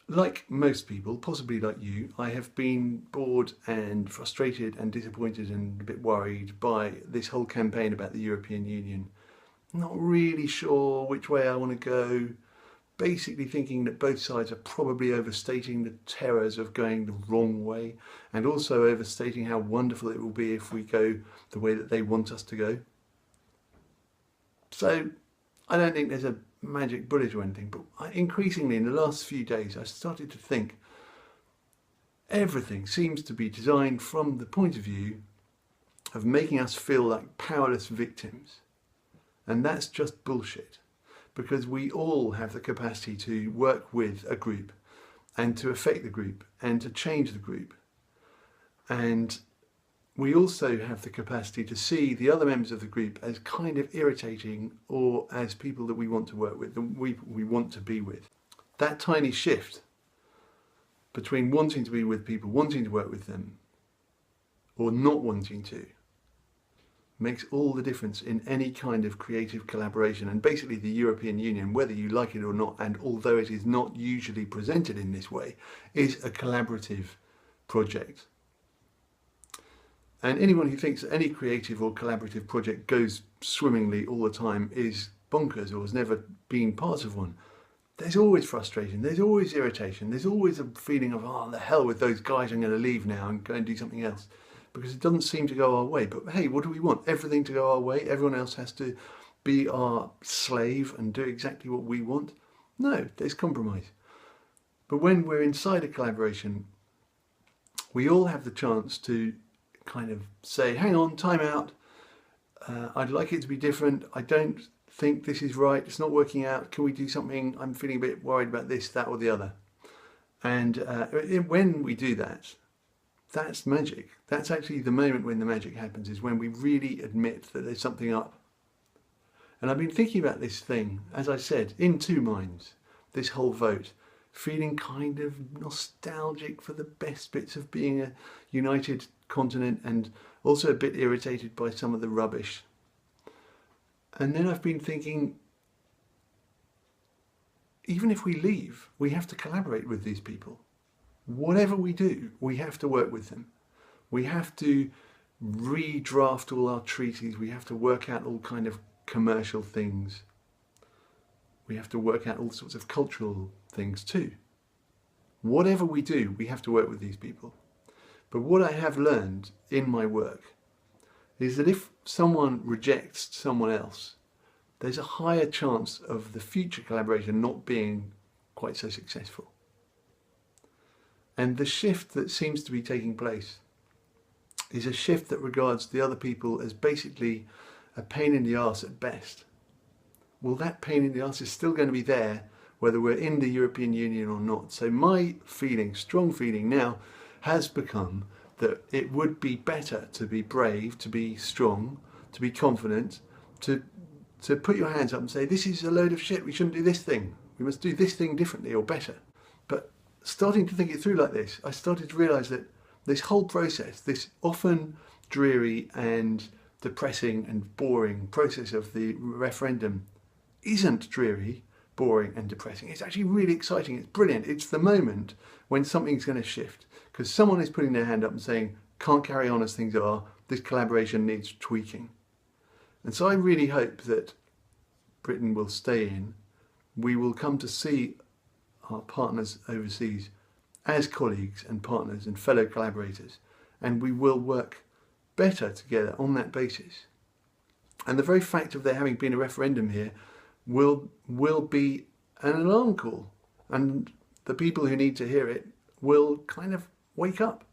Like most people, possibly like you, I have been bored and frustrated and disappointed and a bit worried by this whole campaign about the European Union. Not really sure which way I want to go. Basically thinking that both sides are probably overstating the terrors of going the wrong way, and also overstating how wonderful it will be if we go the way that they want us to go. So I don't think there's a magic bullet or anything, but increasingly in the last few days I started to think everything seems to be designed from the point of view of making us feel like powerless victims. And that's just bullshit, because we all have the capacity to work with a group and to affect the group and to change the group. And we also have the capacity to see the other members of the group as kind of irritating, or as people that we want to work with, that we want to be with. That tiny shift between wanting to be with people, wanting to work with them, or not wanting to, makes all the difference in any kind of creative collaboration. And basically the European Union, whether you like it or not, and although it is not usually presented in this way, is a collaborative project. And anyone who thinks that any creative or collaborative project goes swimmingly all the time is bonkers, or has never been part of one. There's always frustration, there's always irritation, there's always a feeling of, oh, the hell with those guys, I'm going to leave now and go and do something else. Because it doesn't seem to go our way. But hey, what do we want? Everything to go our way? Everyone else has to be our slave and do exactly what we want? No, there's compromise. But when we're inside a collaboration, we all have the chance to kind of say, hang on, time out. I'd like it to be different. I don't think this is right. It's not working out. Can we do something? I'm feeling a bit worried about this, that or the other. And when we do that, that's magic. That's actually the moment when the magic happens, is when we really admit that there's something up. And I've been thinking about this thing, as I said, in two minds, this whole vote, feeling kind of nostalgic for the best bits of being a united continent, and also a bit irritated by some of the rubbish. And then I've been thinking, even if we leave, we have to collaborate with these people. Whatever we do, we have to work with them. We have to redraft all our treaties. We have to work out all kind of commercial things. We have to work out all sorts of cultural things too. Whatever we do, we have to work with these people. But what I have learned in my work is that if someone rejects someone else, there's a higher chance of the future collaboration not being quite so successful. And the shift that seems to be taking place is a shift that regards the other people as basically a pain in the arse at best. Well, that pain in the arse is still going to be there whether we're in the European Union or not. So my feeling, strong feeling now, has become that it would be better to be brave, to be strong, to be confident, to put your hands up and say, this is a load of shit, we shouldn't do this thing. We must do this thing differently or better. But starting to think it through like this, I started to realise that this whole process, this often dreary and depressing and boring process of the referendum, isn't dreary, boring and depressing. It's actually really exciting, it's brilliant. It's the moment when something's going to shift, because someone is putting their hand up and saying, can't carry on as things are, this collaboration needs tweaking. And so I really hope that Britain will stay in. We will come to see our partners overseas as colleagues and partners and fellow collaborators, and we will work better together on that basis. And the very fact of there having been a referendum here will be an alarm call, and the people who need to hear it will kind of wake up.